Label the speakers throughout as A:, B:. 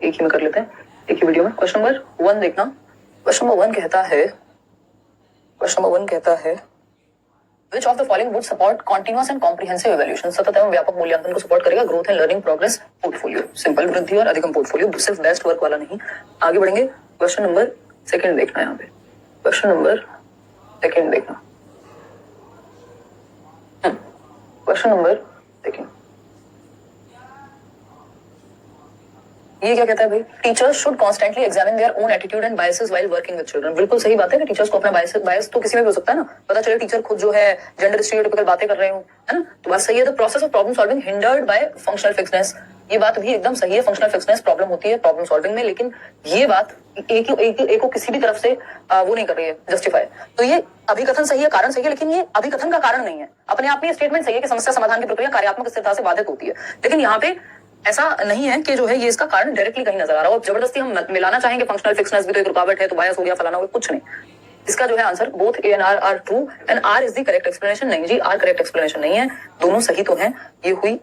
A: एक ही में कर लेते हैं, एक ही वीडियो में। क्वेश्चन नंबर 1 देखना। क्वेश्चन नंबर 1 कहता है Which of the following would support continuous and comprehensive evaluation? सतत एवं व्यापक मूल्यांकन को सपोर्ट करेगा growth and learning progress portfolio. Simple वृद्धि और अधिगम पोर्टफोलियो, सिर्फ बेस्ट वर्क वाला नहीं। आगे बढ़ेंगे, क्वेश्चन नंबर 2 देखना यहाँ पे। क्वेश्चन नंबर 2 देखना। क्वेश्चन नंबर 2 ये क्या कहता है भाई? Teachers should constantly examine their own attitude and biases while working with children. बिल्कुल सही बात है कि टीचर्स को अपना बायस तो किसी में भी हो सकता है ना। पता चले टीचर खुद जो है जेंडर स्टीरियोटाइपिकल बातें कर रहे हो, है ना, तो बात सही है। The process of problem solving hindered by functional fixedness, ये बात भी एकदम सही है। फंक्शनल फिक्सनेस प्रॉब्लम होती है प्रॉब्लम सॉल्विंग में, लेकिन ये बात एक को किसी भी तरफ से वो नहीं कर रही है जस्टिफाई। तो ये अभिकथन सही है, कारण सही है, लेकिन ये अभिकथन का कारण नहीं है। अपने आप में स्टेटमेंट सही है कि समस्या समाधान की प्रक्रिया कार्यात्मक स्थिरता से बाधित होती है, लेकिन यहाँ पे ऐसा नहीं है कि जो है ये इसका कारण डायरेक्टली कहीं नजर आ रहा हो। जबरदस्ती हम मिलाना चाहेंगे फंक्शनल फिक्सनेस भी तो एक रुकावट है, तो बायस हो गया, फलाना हो गया, कुछ नहीं। इसका जो है answer both A and R are true and R is the correct explanation. नहीं जी, आर करेक्ट एक्सप्लेनेशन नहीं है, दोनों सही तो हैं। ये हुई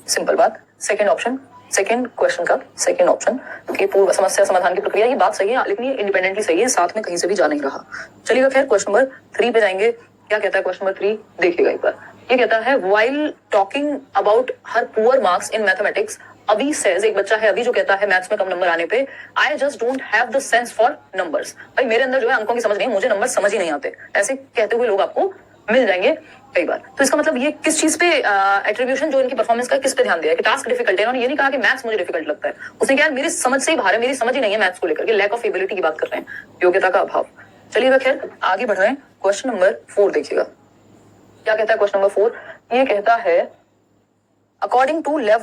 A: सिंपल बात। सेकंड ऑप्शन, सेकंड क्वेश्चन का सेकंड ऑप्शन कि पूर्व समस्या समाधान की प्रक्रिया, ये बात सही है, लेकिन ये इंडिपेंडेंटली सही है, साथ में कहीं से भी जा नहीं रहा। चलिएगा खैर क्वेश्चन नंबर 3 पे जाएंगे। क्या कहता है क्वेश्चन नंबर 3? देखिएगा एक बार। ये कहता है while talking about her poor marks in mathematics, अभी सेज, एक बच्चा है अभी जो कहता है मैथ्स में कम नंबर आने पे, I just don't have the sense for numbers. भाई मेरे अंदर जो है अंकों की समझ नहीं, मुझे नंबर समझ ही नहीं आते, ऐसे कहते हुए लोग आपको मिल जाएंगे कई बार। तो इसका मतलब ये किस चीज पे एट्रीब्यूशन जो इनकी परफॉर्मेंस का किस पे ध्यान दिया है कि टास्क डिफिकल्ट है। इन्होंने ये नहीं कहा कि मैथ्स मुझे डिफिकल्ट लगता है, उसने कहा मेरी समझ से ही बाहर है, मेरी समझ ही नहीं है मैथ्स को लेकर के, लैक ऑफ एबिलिटी की बात कर रहे हैं, योग्यता का अभाव। चलिए खैर आगे बढ़ रहे हैं। क्वेश्चन नंबर 4 देखिएगा। क्या कहता है क्वेश्चन नंबर 4? ये कहता है अकॉर्डिंग टू लेव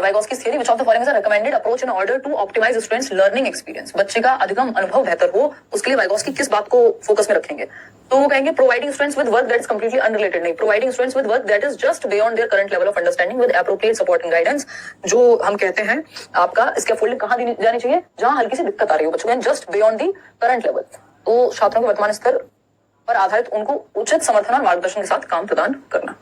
A: Vygotsky's theory, which of the following is a recommended approach in order to optimize students' learning experience? बच्चे का अधिगम अनुभव बेहतर हो, उसके लिए Vygotsky किस बात को फोकस में रखेंगे? तो वो कहेंगे providing students with work that is completely unrelated, नहीं, providing students with work that is just beyond their current level of understanding with appropriate support and guidance। जो हम कहते हैं आपका स्कैफोल्डिंग कहाँ दी जानी चाहिए? जहां हल्की सी दिक्कत आ रही हो बच्चों को, just beyond the current level. तो छात्रों के वर्तमान स्तर पर आधारित उनको उचित समर्थन और मार्गदर्शन के साथ काम प्रदान करना।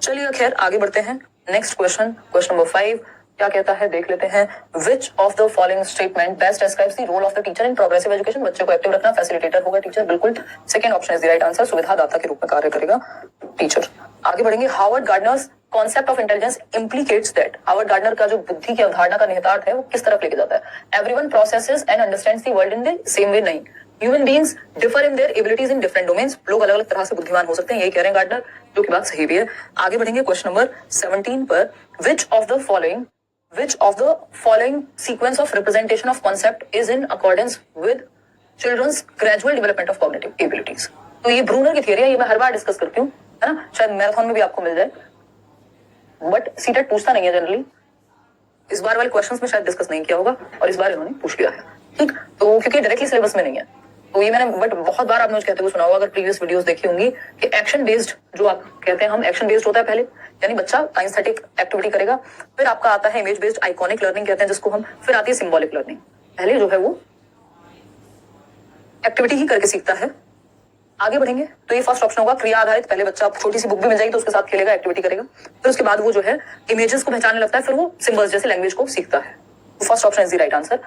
A: चलिए खैर आगे बढ़ते हैं। नेक्स्ट क्वेश्चन, क्वेश्चन नंबर 5 क्या कहता है देख लेते हैं। Which of the following statement best describes the role of the teacher in progressive education? बच्चे को एक्टिव रखना, फैसिलिटेटर होगा टीचर, बिल्कुल second option is the right answer. सुविधादाता के रूप में कार्य करेगा टीचर। आगे बढ़ेंगे। Howard Gardner's concept of intelligence implicates that, Howard Gardner का जो बुद्धि की अवधारणा का निहितार्थ है वो किस तरफ लेके जाता है? Everyone processes and understands the world in the same way, नहीं। Human beings differ in their abilities in different domains, लोग अलग अलग तरह से बुद्धिमान हो सकते हैं, यही कह रहे हैं गार्डनर, जो कि बात सही भी है। आगे बढ़ेंगे क्वेश्चन नंबर 17 पर। Which of the following sequence of representation of concept is in accordance with children's gradual development of cognitive abilities? तो ये ब्रूनर की थियरी है, ये मैं हर बार डिस्कस करती हूँ, है ना, शायद मैराथन में भी आपको मिल जाए, बट सीटेट पूछता नहीं है जनरली। इस बार वाले क्वेश्चंस में शायद डिस्कस नहीं किया होगा और इस बार इन्होंने पूछ लिया है, ठीक। तो क्योंकि डायरेक्टली सिलेबस में नहीं है, तो ये मैंने बट बहुत बार आपने कहते हुए सुना होगा, अगर प्रीवियस वीडियोस देखी होंगी, कि एक्शन बेस्ड जो आप कहते हैं हम, एक्शन बेस्ड होता है पहले, यानी बच्चा काइनेस्थेटिक एक्टिविटी करेगा, फिर आपका आता है इमेज बेस्ड आइकॉनिक लर्निंग कहते हैं जिसको हम, फिर आती है सिंबॉलिक लर्निंग। पहले जो है वो एक्टिविटी ही करके सीखता है। आगे बढ़ेंगे तो ये फर्स्ट ऑप्शन होगा, क्रिया आधारित। पहले बच्चा छोटी सी बुक भी मिल जाएगी तो उसके साथ खेलेगा, एक्टिविटी करेगा, फिर उसके बाद वो जो है इमेजेस को पहचानने लगता है, फिर वो सिंबल्स जैसे लैंग्वेज को सीखता है। First option is the right answer.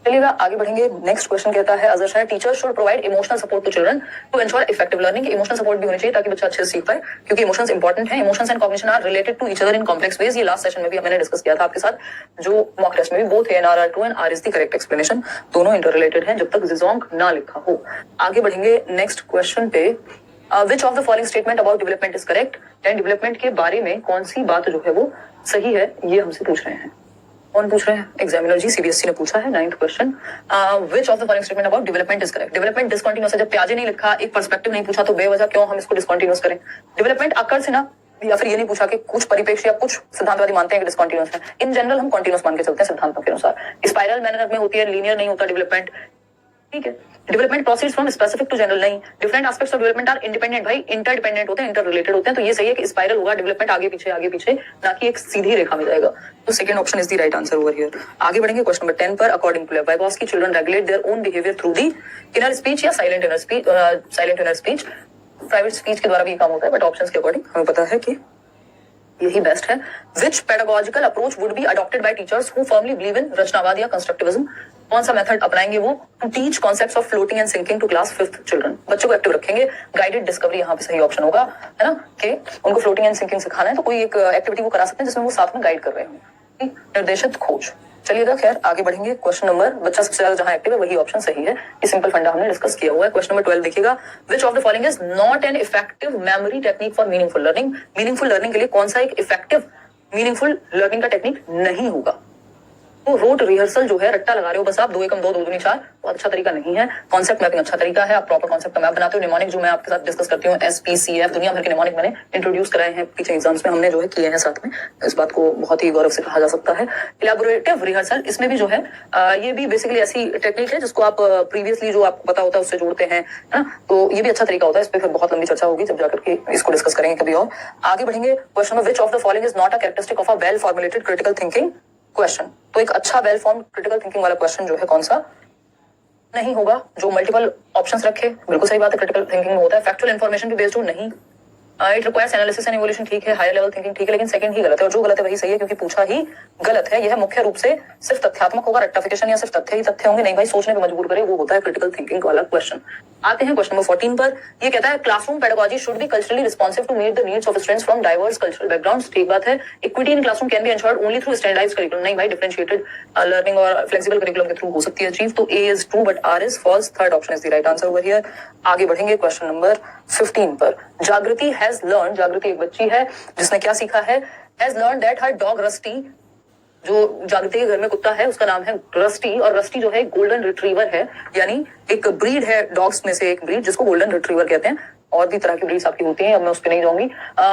A: चलिएगा आगे बढ़ेंगे। नेक्स्ट क्वेश्चन कहता है अजर शाह, teacher should provide emotional support to children to ensure effective learning. Emotional support भी होनी चाहिए ताकि बच्चा अच्छे से सीख पाए, क्योंकि इमोशंस इंपॉर्टेंट है। Emotions and cognition are related to each other in complex ways. ये लास्ट सेशन में भी मैंने डिस्कस किया था आपके साथ, जो मॉक टेस्ट में भी। Both A R true and R is the correct explanation, दोनों इंटर रिलेटेड है जब तक जिजोंग ना लिखा हो। आगे बढ़ेंगे नेक्स्ट क्वेश्चन पे। विच of the following statement about development is correct? यानी डेवलपमेंट के बारे में कौन सी बात जो है वो सही है, ये हमसे पूछ रहे हैं। कौन पूछ रहे हैं? एग्जामिनर जी, सीबीएसई ने पूछा है। 9th question, which of the following statement about development is correct? Development discontinuous है। जब प्याजे नहीं लिखा, एक पर्सपेक्टिव नहीं पूछा, तो बेवजह क्यों हम इसको डिसकंटिन्यूअस करें? डेवलपमेंट अकर से ना, या फिर ये नहीं पूछा कि कुछ परिप्रेक्ष्य या कुछ सिद्धांतवादी मानते हैं कि डिसकंटिन्यूअस है। इन जनरल हम कंटिन्यूअस मान के चलते हैं सिद्धांतों के अनुसार। स्पाइरल मैनर में होती है, लीनियर नहीं होता डेवलपमेंट, ठीक है। Development proceeds from specific to general, नहीं। Different aspects of development are independent, भाई इंटरडिपेंडेंट होते हैं, इंटर रिलेटेड होते हैं। तो ये सही है कि स्पाइरल होगा, डेवलपमेंट आगे पीछे, ना कि एक सीधी रेखा में जाएगा। तो second option is the right answer over here. आगे बढ़ेंगे क्वेश्चन नंबर 10 पर। According to Vygotsky, children regulate their own behaviour through the inner speech या silent inner speech. Private speech के द्वारा भी काम होता है, बट ऑप्शंस के अकॉर्डिंग हमें पता है कि यही बेस्ट है। Which pedagogical approach would be adopted by teachers who firmly believe in रचनावाद या कंस्ट्रक्टिविज्म? कौन सा मेथड अपनाएंगे वो? To teach concepts of floating and sinking to class 5th children. बच्चों को एक्टिव रखेंगे। गाइडेड डिस्कवरी यहाँ पे सही ऑप्शन होगा, है ना, कि उनको फ्लोटिंग एंड सिंकिंग सिखाना है तो कोई एक एक्टिविटी वो करा सकते हैं जिसमें वो साथ में गाइड कर रहे हो। निर्देशित खोज। चलिएगा, खैर आगे बढ़ेंगे। क्वेश्चन नंबर, बच्चा सबसे ज्यादा जहां एक्टिव है वही ऑप्शन सही है। ये सिंपल फंडा हमने डिस्कस किया हुआ है। क्वेश्चन नंबर 12 देखिएगा। विच of the following is not an effective memory technique for meaningful learning? Meaningful learning के लिए कौन सा एक इफेक्टिव मीनिंगफुल लर्निंग का टेक्निक नहीं होगा? तो रोट रिहर्सल जो है, रट्टा लगा रहे हो बस आप, 2 एकम 2 2 दूनी 4, वो अच्छा तरीका नहीं है। कॉन्सेप्ट मैपिंग अच्छा तरीका है। आप प्रॉपर कॉन्सेप्ट का मैप बनाते हो। निमोनिक जो मैं आपके साथ डिस्कस करती हूँ, SPCF, दुनिया भर के निमोनिक मैंने इंट्रोड्यूस कराए हैं पीछे एग्जाम्स में, हमने जो है किए हैं साथ में। इस बात को बहुत ही गौरव से कहा जा सकता है। इलेबोरेटिव रिहर्सल, इसमें भी जो है ये भी बेसिकली ऐसी टेक्निक है जिसको आप प्रीवियसली जो आपको पता होता है उससे जोड़ते हैं, है ना, तो ये भी अच्छा तरीका होता है। इस पर फिर बहुत लंबी चर्चा होगी जब जाकर के इसको डिस्कस करेंगे कभी और। आगे बढ़ेंगे। Question number, which of the following is not a characteristic of a well formulated critical thinking question? तो एक अच्छा वेल फॉर्म क्रिटिकल थिंकिंग वाला क्वेश्चन जो है कौन सा नहीं होगा? जो मल्टीपल ऑप्शंस रखे, बिल्कुल सही बात है, क्रिटिकल थिंकिंग में होता है। फैक्चुअल इन्फॉर्मेशन पे बेस्ड हो, नहीं। It requires analysis and evolution, ठीक है। हायर लेवल थिंकिंग, ठीक है, लेकिन सेकंड ही गलत है, और जो गलत है वही सही है क्योंकि पूछा ही गलत है। यह मुख्य रूप से सिर्फ तथ्यात्मक होगा, रट्टाफिकेशन या सिर्फ तथ्य ही तथ्य होंगे, नहीं भाई, सोचने पे मजबूर करे, वो होता है क्रिटिकल थिंकिंग वाला क्वेश्चन। आते हैं क्वेश्चन नंबर 14 पर। ये कहता है classroom pedagogy should be culturally responsive to meet the needs of students from diverse cultural backgrounds. ठीक बात है। Equity in classroom can be ensured only through standardised curriculum, नहीं भाई, डिफरेंशिएटेड लर्निंग और फ्लेक्सिबल करिकुलम के थ्रू हो सकती है अचीव। तो A is true but R is false. Third option is the right answer over here. आगे बढ़ेंगे क्वेश्चन नंबर 15 पर। जागृति हैज लर्न, जागृति एक बच्ची है जिसने क्या सीखा है? Has learn that her dog rusty, जो जागृति के घर में कुत्ता है उसका नाम है रस्टी, और रस्टी जो है गोल्डन रिट्रीवर है, यानी एक ब्रीड है डॉग्स में से एक ब्रीड जिसको गोल्डन रिट्रीवर कहते हैं। और भी तरह की ब्रीड्स आपकी होती हैं, अब मैं उस पर नहीं जाऊंगी।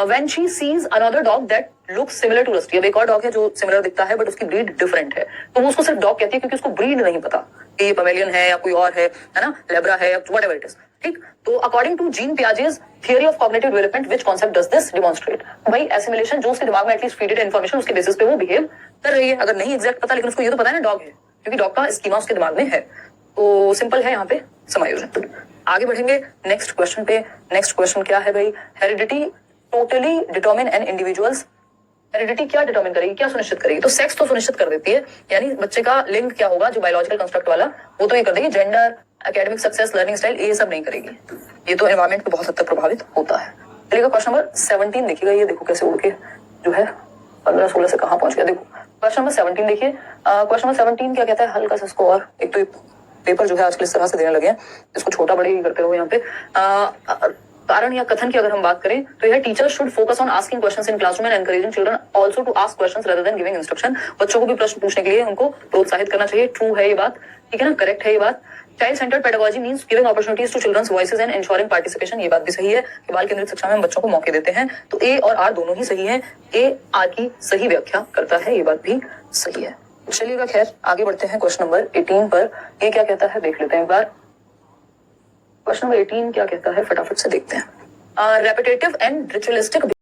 A: When she sees another dog that looks similar to Rusty, अब एक और डॉग है जो सिमिलर दिखता है बट उसकी ब्रीड डिफरेंट है, तो वो उसको सिर्फ डॉग कहती है क्योंकि उसको ब्रीड नहीं पता कि ये पमेलियन है या कोई और है ना, लेब्रा है, व्हाटएवर इट इज। ठीक, तो according to Jean Piaget's theory of cognitive development which concept does this demonstrate? भाई एसिमिलेशन, जो उसके दिमाग में एटलीस्ट फीडेड इन्फॉर्मेशन उसके बेसिस पे वो बिहेव कर रही है। अगर नहीं एग्जैक्ट पता, लेकिन उसको ये तो पता है ना डॉग है, क्योंकि डॉग का स्कीमा उसके दिमाग में है, तो सिंपल है यहाँ पे समायोजन। आगे बढ़ेंगे नेक्स्ट क्वेश्चन पे। नेक्स्ट क्वेश्चन क्या है भाई? Heredity totally determine an individuals. Heredity क्या डिटरमिन करेगी, क्या सुनिश्चित करेगी? तो सेक्स तो सुनिश्चित कर देती है, यानी बच्चे का लिंग क्या होगा, जो बायोलॉजिकल कंस्ट्रक्ट वाला, वो तो ये कर देगी। Gender, academic success, learning style, ये सब नहीं करेगी। ये तो एनवायरमेंट पे बहुत हद तक प्रभावित होता है। चलिएगा, क्वेश्चन नंबर 17 देखिएगा। ये देखो कैसे उड़ के जो है 15-16 से कहां पहुंच गया। देखो क्वेश्चन नंबर 17 देखिए। क्वेश्चन नंबर 17 क्या कहता है? हल्का सा इसको, और एक तो पेपर जो है आजकल इस तरह से देने लगे हैं, इसको छोटा बड़े ही करते रहो यहाँ पे। कारण या कथन की अगर हम बात करें तो यह teacher should focus on asking questions in classroom and encouraging children also to ask questions rather than giving instruction. बच्चों को भी प्रश्न पूछने के लिए उनको प्रोत्साहित करना चाहिए। ट्रू है ये बात, ठीक है ना, करेक्ट है ये बात। Child centred pedagogy means giving opportunities to children's voices and ensuring participation, ये बात भी सही है कि बाल केंद्रित शिक्षा में हम बच्चों को मौके देते हैं। तो ए और आर दोनों ही सही है। ए आर की सही व्याख्या करता है, ये बात भी सही है। चलिएगा, खैर आगे बढ़ते हैं क्वेश्चन नंबर 18 पर। ये क्या कहता है देख लेते हैं एक बार। क्वेश्चन नंबर 18 क्या कहता है फटाफट से देखते हैं। Repetitive and ritualistic